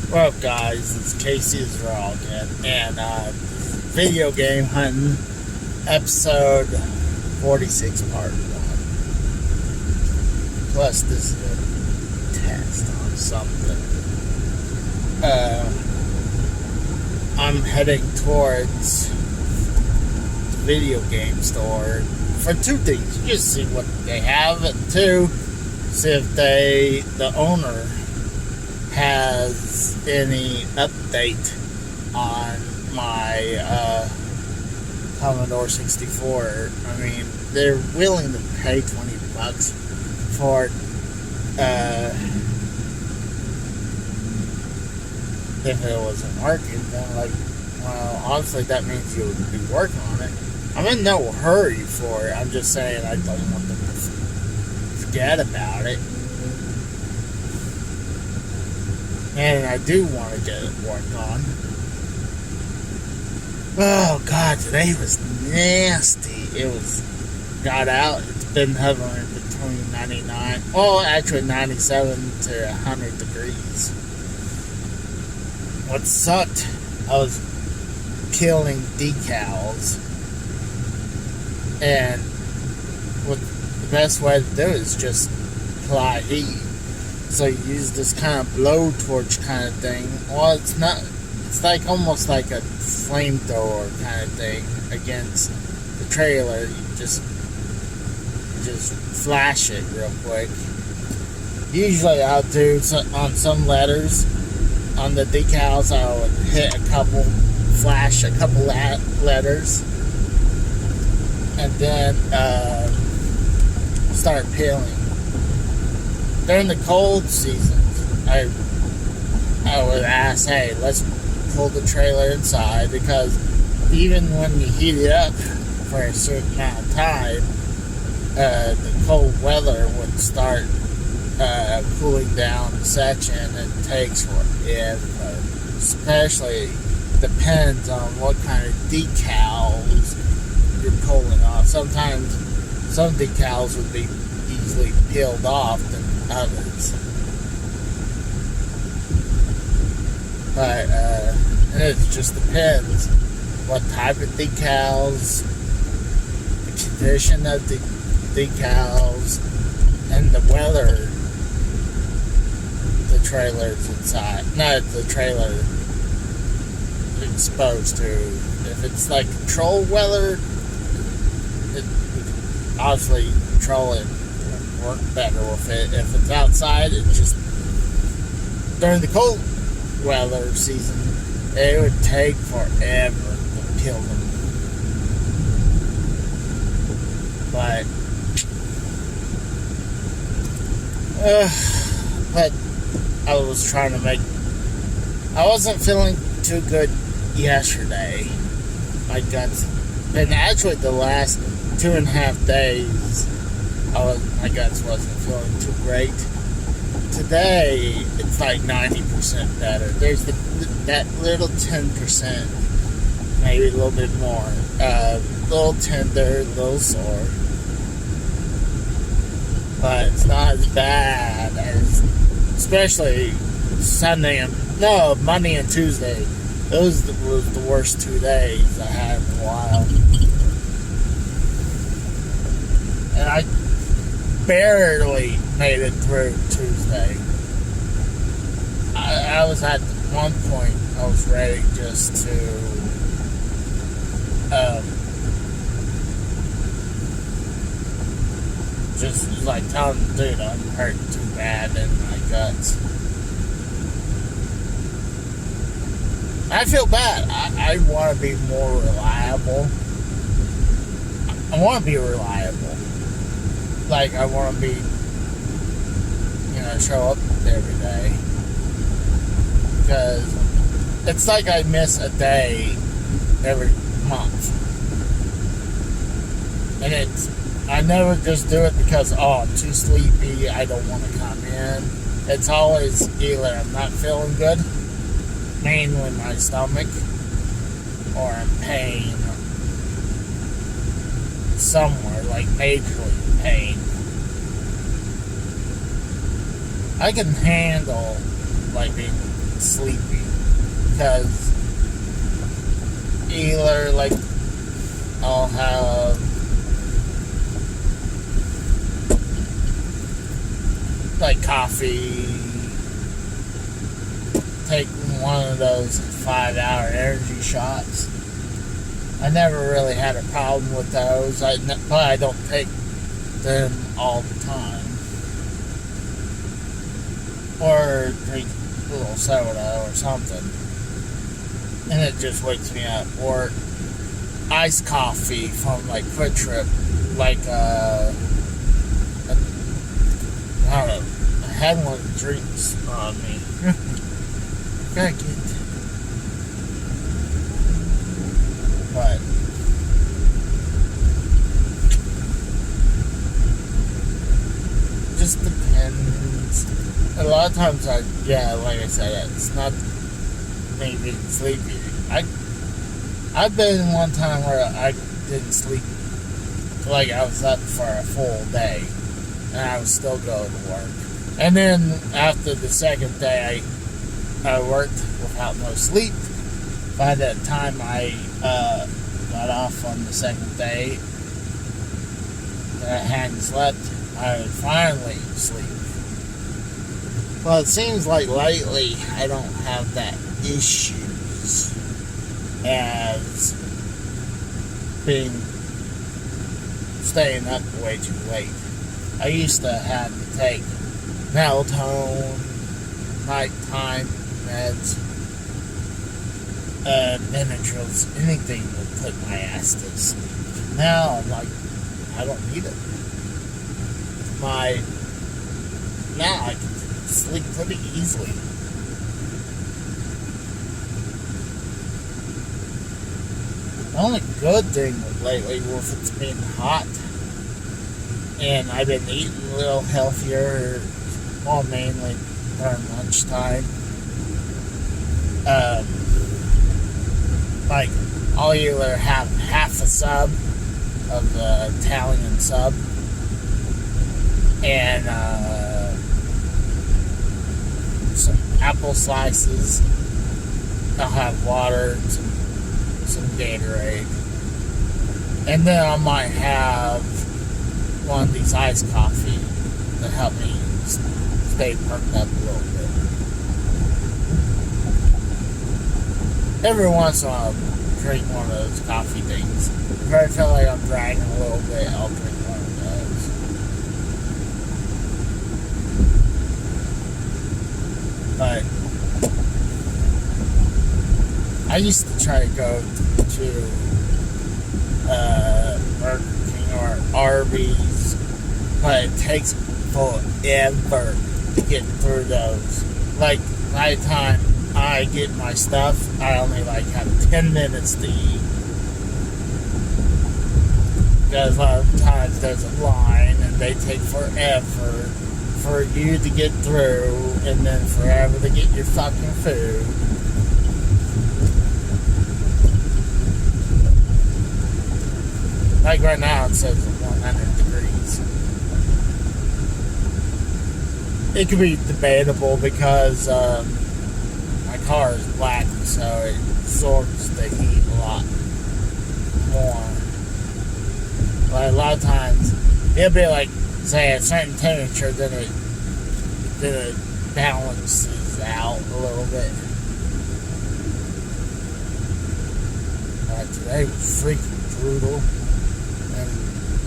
What up, guys? It's Casey Israel again, and video game hunting, episode 46, part 1. Plus, this is a test on something. I'm heading towards the video game store for two things. Just see what they have, and two, see if the owner has any update on my Commodore 64. I mean, they're willing to pay $20 for it. If it wasn't working, then well, honestly, that means you would be working on it. I'm in no hurry for it. I'm just saying I don't want them to forget about it. And I do want to get it worked on. Oh God, today was nasty. Got out. It's been hovering between 99, well, actually 97 to 100 degrees. What sucked, I was peeling decals, and the best way to do it is just apply heat. So you use this kind of blowtorch kind of thing. Well, it's not. It's almost like a flamethrower kind of thing against the trailer. You just flash it real quick. Usually, I'll do on some letters on the decals. I would flash a couple letters, and then start peeling. During the cold seasons, I would ask, hey, let's pull the trailer inside, because even when you heat it up for a certain amount of time, the cold weather would start cooling down the section. It takes forever. Especially depends on what kind of decals you're pulling off. Sometimes some decals would be easily peeled off than others, but it just depends what type of decals, the condition of the decals, and the weather the trailer's inside. Not the trailer exposed to. If it's like control weather, obviously control it work better with it. If it's outside, it just during the cold weather season, it would take forever to kill them. But I was trying to I wasn't feeling too good yesterday. My guts, and actually the last 2.5 days, my guts wasn't feeling too great. Today, it's like 90% better. There's that little 10%, maybe a little bit more, a little tender, a little sore. But it's not as bad as, especially Monday and Tuesday. Those was the worst 2 days I had in a while. And I barely made it through Tuesday. I was at one point, I was ready just to just like tell them, dude, I'm hurting too bad in my guts. I feel bad. I want to be more reliable. I want to be reliable. Like, I want to be, show up every day. Because it's like I miss a day every month. And I never just do it because, I'm too sleepy, I don't want to come in. It's always either I'm not feeling good, mainly my stomach, or I'm in pain somewhere, like majorly pain. I can handle like being sleepy, because either like I'll have like coffee, take one of those 5-hour energy shots. I never really had a problem with those, but I don't take them all the time. Or drink a little soda or something, and it just wakes me up. Or iced coffee from like Quick Trip, like I don't know, I had one of the drinks on me. Gotta get, but just depends. A lot of times like I said, it's not me being sleepy. I've been in one time where I didn't sleep, like I was up for a full day, and I was still going to work. And then after the second day, I worked without no sleep. By the time I got off on the second day, that I hadn't slept, I would finally sleep. Well, it seems like lately I don't have that issues as staying up way too late. I used to have to take melatonin, nighttime meds, Benadryls, anything to put my ass to sleep. Now I'm like, I don't need it. Now I can sleep pretty easily. The only good thing lately was it's been hot, and I've been eating a little healthier, well, mainly during lunchtime. Like, I'll either have half a sub of the Italian sub and some apple slices. I'll have water and some Gatorade. And then I might have one of these iced coffee to help me stay perked up a little bit. Every once in a while, I'll drink one of those coffee things. If I feel like I'm dragging a little bit, I'll drink one of those. But I used to try to go to Burger King or Arby's, but it takes forever to get through those. Like, by the time I get my stuff, I only have 10 minutes to eat. Because a lot of times there's a line and they take forever for you to get through, and then forever to get your fucking food. Like right now it says 100 degrees. It could be debatable because my car is black, so it absorbs the heat a lot more. But a lot of times it'll be like, say, a certain temperature, then it balances out a little bit. Today was freaking brutal.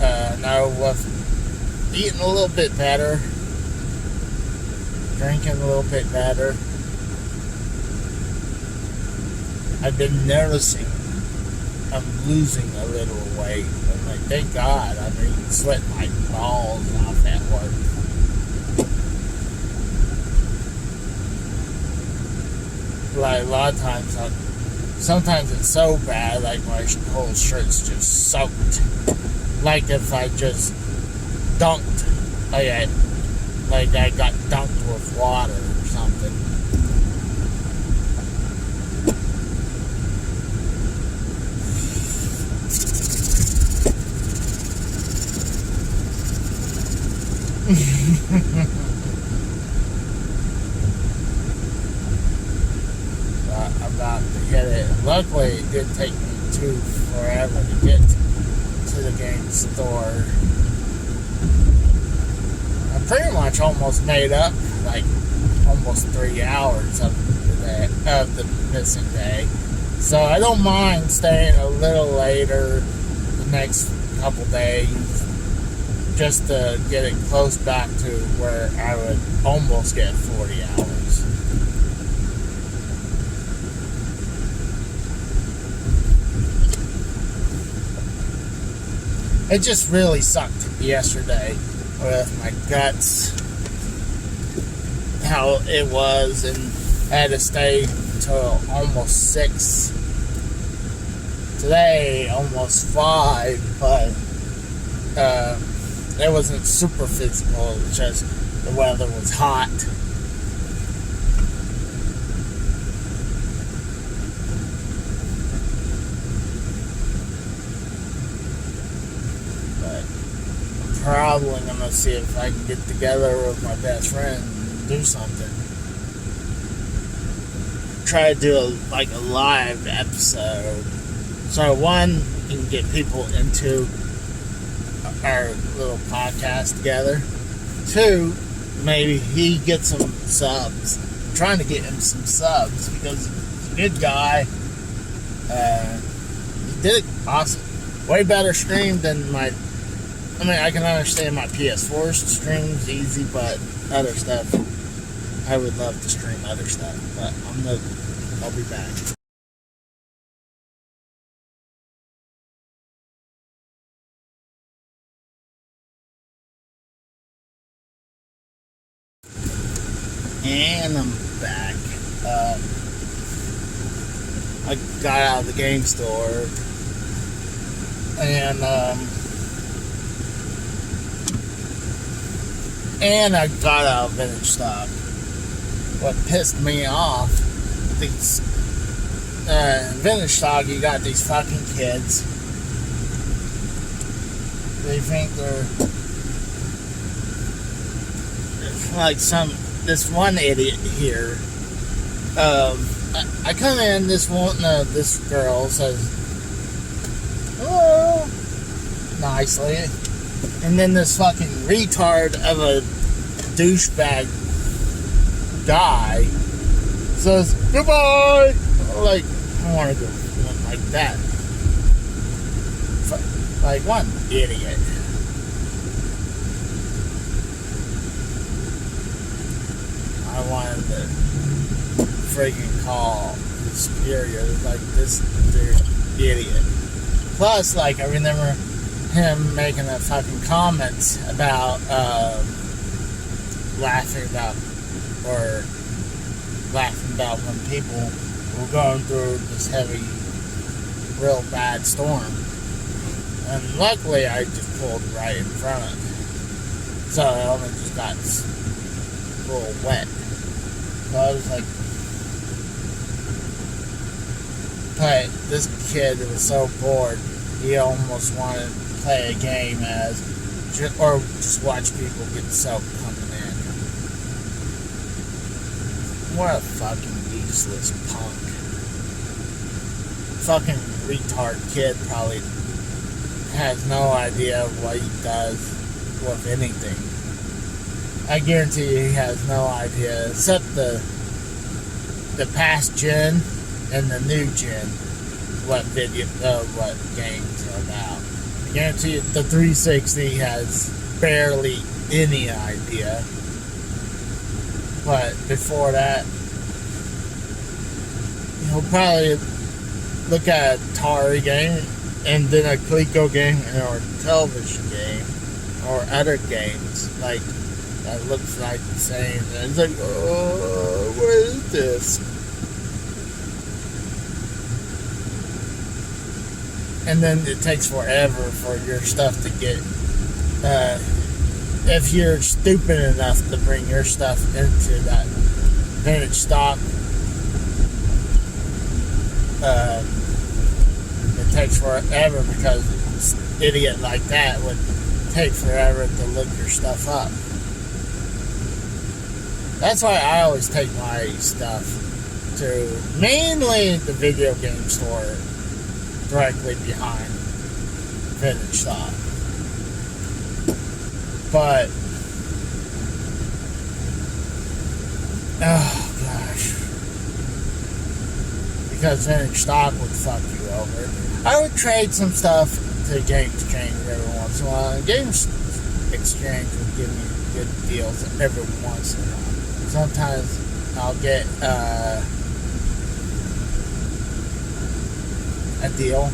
And now with eating a little bit better, drinking a little bit better, I've been noticing I'm losing a little weight. I'm like, thank God, I've been sweating my balls off at work. Like, a lot of times, sometimes it's so bad, like my whole shirt's just soaked. Like if I just dunked, like I got dunked with water or something. about to hit it. Luckily, it didn't take me too forever to get to the game store. I pretty much almost made up like almost 3 hours of the missing day. So I don't mind staying a little later the next couple days just to get it close back to where I would almost get 40 hours. It just really sucked yesterday with my guts, how it was, and I had to stay till almost 6. Today, almost 5, but it wasn't super physical. It was just the weather was hot. But I'm probably gonna see if I can get together with my best friend and do something. Try to do a live episode. So one, you can get people into our little podcast together. 2, maybe he gets some subs. I'm trying to get him some subs because he's a good guy. He did awesome. Way better stream than my... I mean, I can understand my PS4 streams easy, but other stuff, I would love to stream other stuff. But I'll be back. And I'm back. I got out of the game store, and I got out of Vintage Stock. What pissed me off, these Vintage Stock, you got these fucking kids. They think they're like this one idiot here. I come in, this girl says, "Hello," nicely, and then this fucking retard of a douchebag guy says, "Goodbye." Like, I want to go like that. Like, one idiot. I wanted to freaking call the superior, like, this dude, idiot. Plus, like, I remember him making a fucking comment about laughing about when people were going through this heavy, real bad storm. And luckily, I just pulled right in front of it, so I only just got a little wet. So I was like, but this kid was so bored, he almost wanted to play a game or just watch people get soaked coming in. What a fucking useless punk. Fucking retard kid probably has no idea what he does with anything. I guarantee you he has no idea, except the past gen and the new gen, what games are about. I guarantee you the 360 has barely any idea. But before that, he'll probably look at an Atari game and then a Coleco game or a television game or other games like that looks like the same. And it's like, oh, what is this? And then it takes forever for your stuff to get. If you're stupid enough to bring your stuff into that Vintage Stock, it takes forever because an idiot like that would take forever to look your stuff up. That's why I always take my stuff through mainly the video game store directly behind Vintage Stock. But, oh gosh, because Vintage Stock would fuck you over. I would trade some stuff to Game Exchange every once in a while, and Game Exchange would give me good deals every once in a while. Sometimes I'll get a deal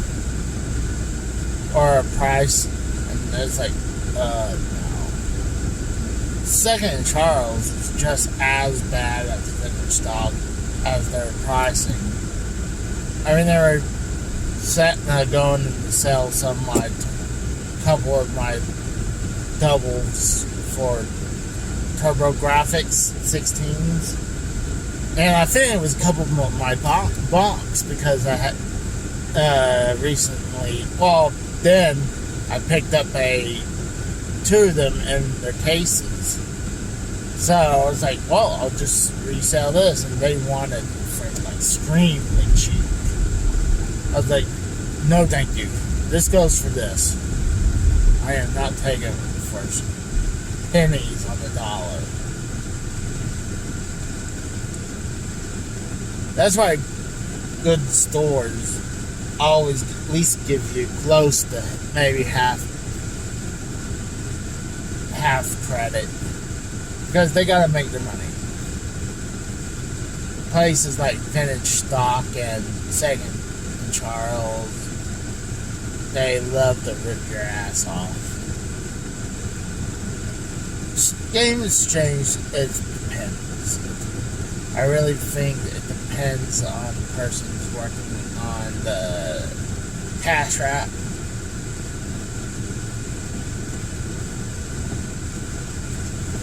or a price, and it's like, no. Second and Charles is just as bad as Vintage Stock as their pricing. I mean, they were going to sell some of my, couple of my doubles for TurboGrafx 16s. And I think it was a couple of my bonks because I had recently, well, then I picked up two of them in their cases. So I was like, well, I'll just resell this. And they wanted for like extremely cheap. I was like, no thank you. This goes for this. I am not taking it for pennies on the dollar. That's why good stores always at least give you close to maybe half credit, because they gotta make their money. Places like Vintage Stock and Second and Charles, they love to rip your ass off. Game Exchange, it depends. I really think it depends on the person who's working on the cash wrap.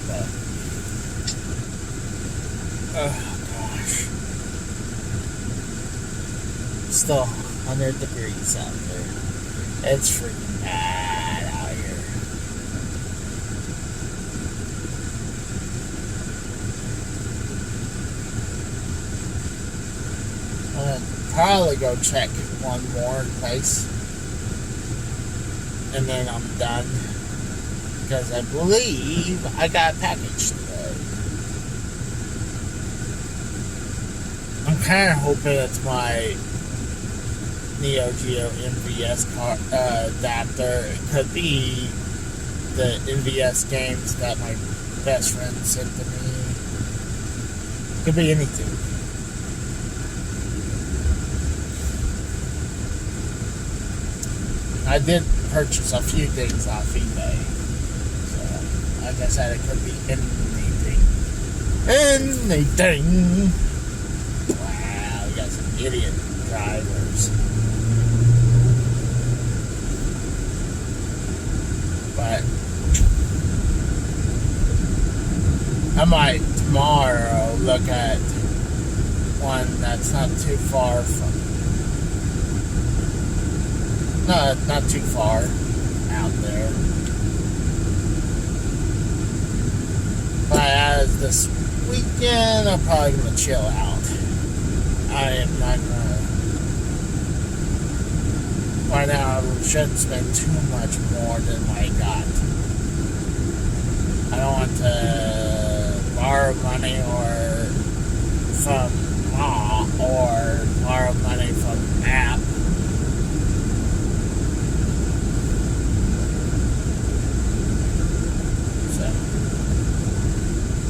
But, oh gosh. Still 100 degrees out there. It's freaking bad out here. Probably go check one more place and then I'm done, because I believe I got a package today. I'm kind of hoping it's my Neo Geo MVS adapter. It could be the MVS games that my best friend sent to me. Could be anything. I did purchase a few things off eBay. So, like I said, it could be anything. Anything! Wow, we got some idiot drivers. But I might tomorrow look at one that's not too far from, no, not too far out there. But as this weekend, I'm probably gonna chill out. I am not gonna. Right now, I shouldn't spend too much more than I got. I don't want to borrow money or from Ma or borrow money from App. So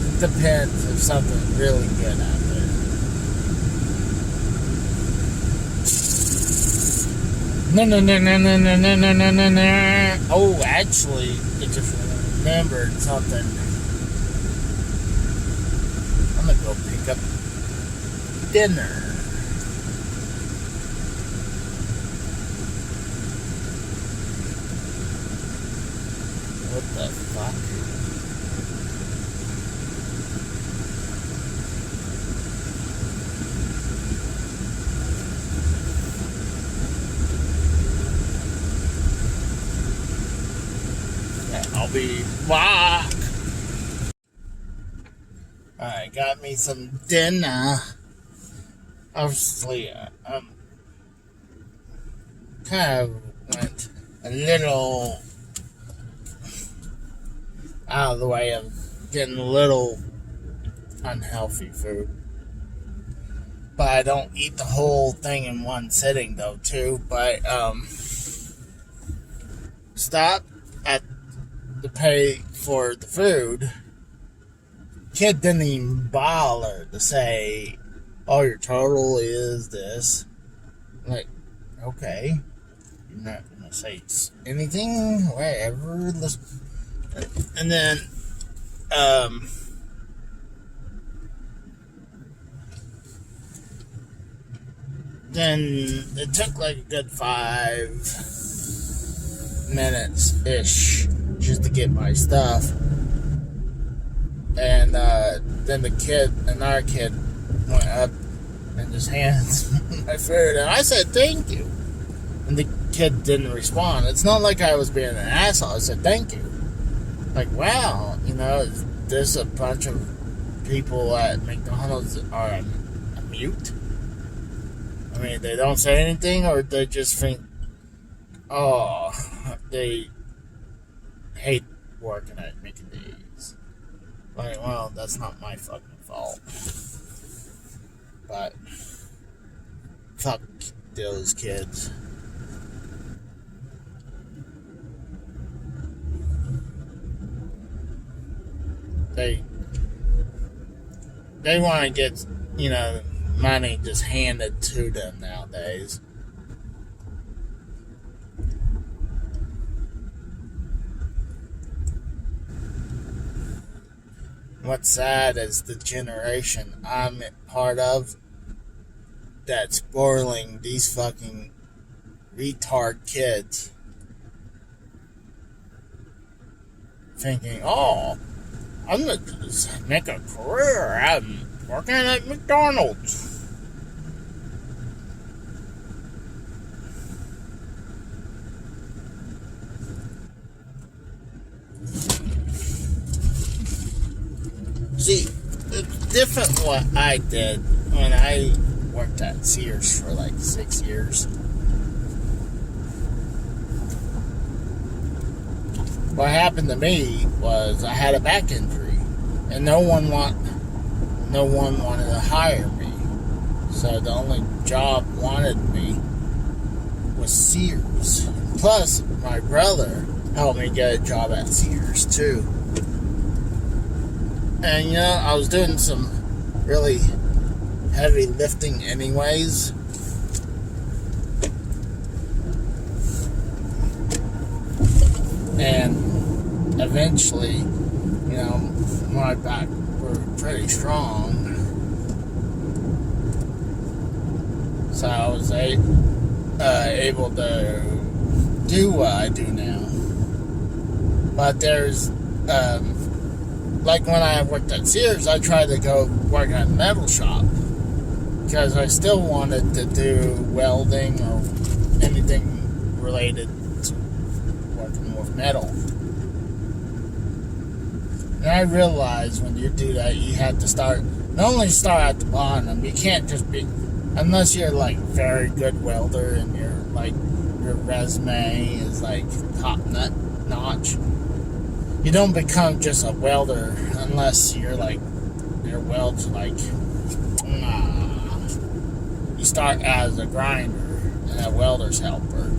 it depends if something's really good out there. No. Oh, actually, I just remembered something. I'm gonna go pick up dinner. What the fuck? I'll be back. Alright, got me some dinner. obviously, kind of went a little out of the way of getting a little unhealthy food. But I don't eat the whole thing in one sitting, though, too. But, stop at the pay for the food. Kid didn't even bother to say, oh, your total is this. Like, okay. You're not going to say anything? Whatever. And then, then it took like a good 5 minutes-ish just to get my stuff. And then another kid went up and just handed my food. And I said, thank you. And the kid didn't respond. It's not like I was being an asshole. I said, thank you. Like, wow, there's a bunch of people at McDonald's are mute. I mean, they don't say anything, or they just think, oh, they hate working at Mickey D's. Like, well, that's not my fucking fault. But, fuck those kids. They want to get, money just handed to them nowadays. What's sad is the generation I'm part of that's spoiling these fucking retard kids. Thinking, oh, I'm going to just make a career out of working at McDonald's. See, it's different what I did when I worked at Sears for like 6 years. What happened to me was I had a back injury, and no one wanted to hire me. So the only job wanted me was Sears. Plus, my brother helped me get a job at Sears too. And I was doing some really heavy lifting anyways. And eventually, my back were pretty strong. So I was able to do what I do now. But there's, like when I worked at Sears, I tried to go work at a metal shop. Because I still wanted to do welding or anything related to working with metal. And I realized when you do that, you have to not only start at the bottom, you can't just be, unless you're like very good welder and your resume is like top notch. You don't become just a welder unless your welds like, you start as a grinder and a welder's helper.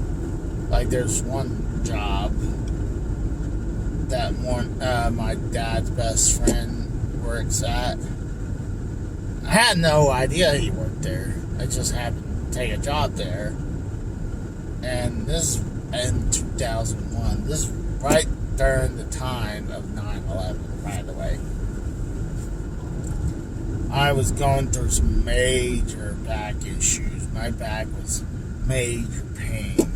Like there's one job that my dad's best friend works at. I had no idea he worked there. I just happened to take a job there. And this is in 2001. This is right during the time of 9/11, by the way. I was going through some major back issues. My back was major pain.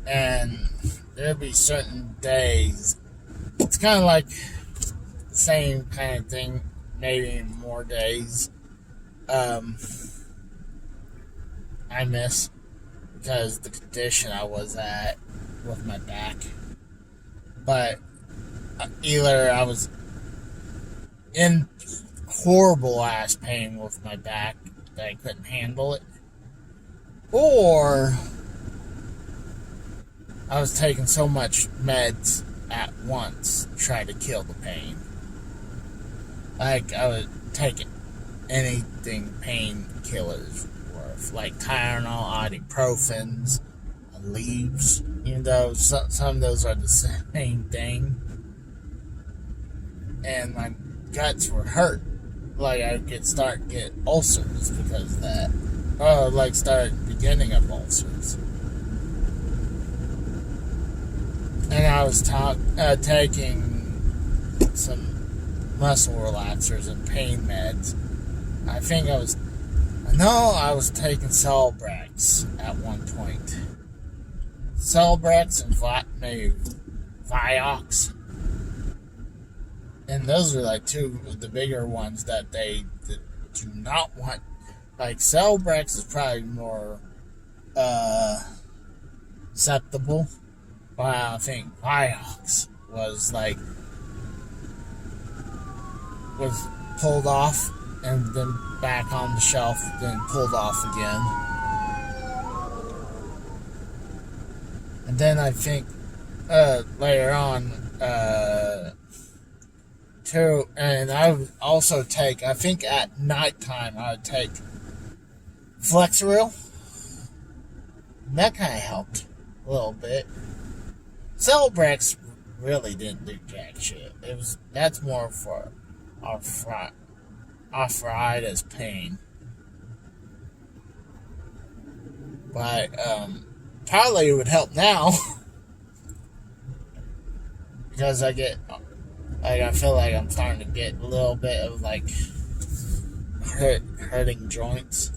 And there'd be certain days. It's kind of like the same kind of thing, maybe more days. I miss because the condition I was at with my back. But either I was in horrible ass pain with my back, that I couldn't handle it, or I was taking so much meds at once to try to kill the pain. Like, I would take anything painkillers worth, like Tylenol, ibuprofens, leaves, even though some of those are the same thing. And my guts were hurt. Like, I could get ulcers because of that. Or, like, start beginning of ulcers. And I was taking some muscle relaxers and pain meds. I was taking Celebrex at one point. Celebrex and maybe Vioxx. And those are like two of the bigger ones that they do not want. Like, Celebrex is probably more acceptable. But I think Vioxx was pulled off and then back on the shelf, then pulled off again. And then I think later on, too, and I would also take, I think at nighttime, I would take Flexeril. And that kind of helped a little bit. Celebrex really didn't do jack shit. That's more for arthritis pain. But probably it would help now because I feel like I'm starting to get a little bit of hurting joints.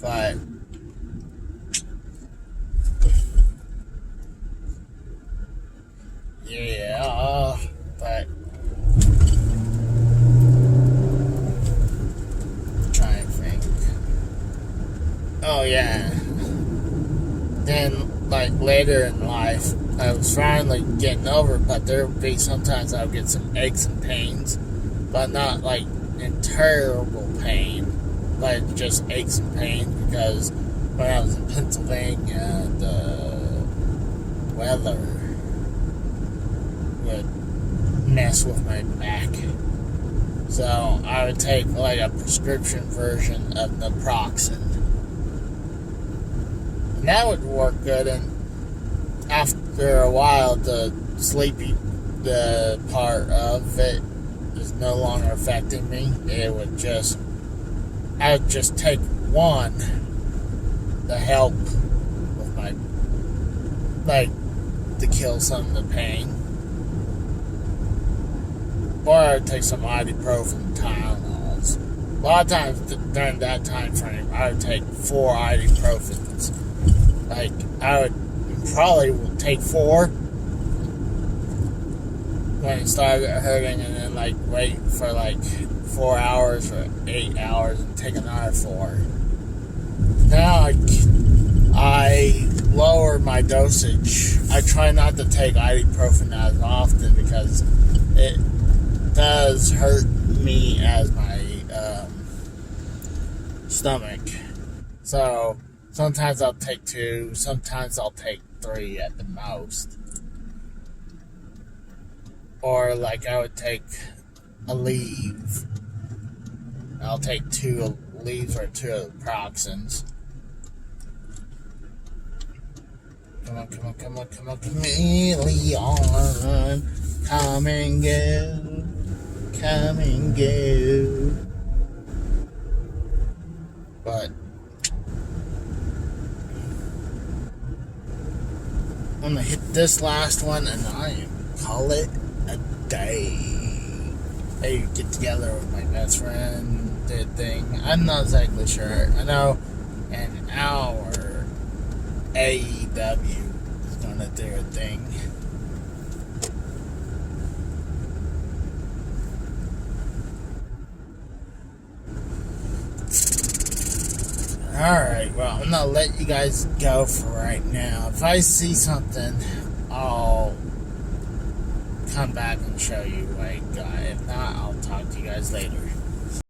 But yeah, but I'm trying to think. Oh yeah. Then later in life, I was finally getting over it, but there would be sometimes I would get some aches and pains, but not in terrible pain, but just aches and pains because when I was in Pennsylvania, the weather would mess with my back. So I would take a prescription version of naproxen. And that would work good, and after a while the part of it is no longer affecting me. I would just take one to help with to kill some of the pain. Or I would take some ibuprofen, Tylenols. A lot of times during that time frame, I would take 4 ibuprofens. I would probably take 4 when it started hurting, and then wait for 4 hours or 8 hours and take another 4. Now I lower my dosage. I try not to take ibuprofen as often because it does hurt me as my stomach. So sometimes I'll take 2, sometimes I'll take 3 at the most. Or I would take a leave. I'll take 2 leaves or 2 Proxens. Come on, chameleon. Come and go. Come and go. But I'm gonna hit this last one and I call it a day. I get together with my best friend, did thing. I'm not exactly sure. I know an hour AEW is gonna do a thing. Alright, well, I'm gonna let you guys go for right now. If I see something, I'll come back and show you what I got. If not, I'll guys later.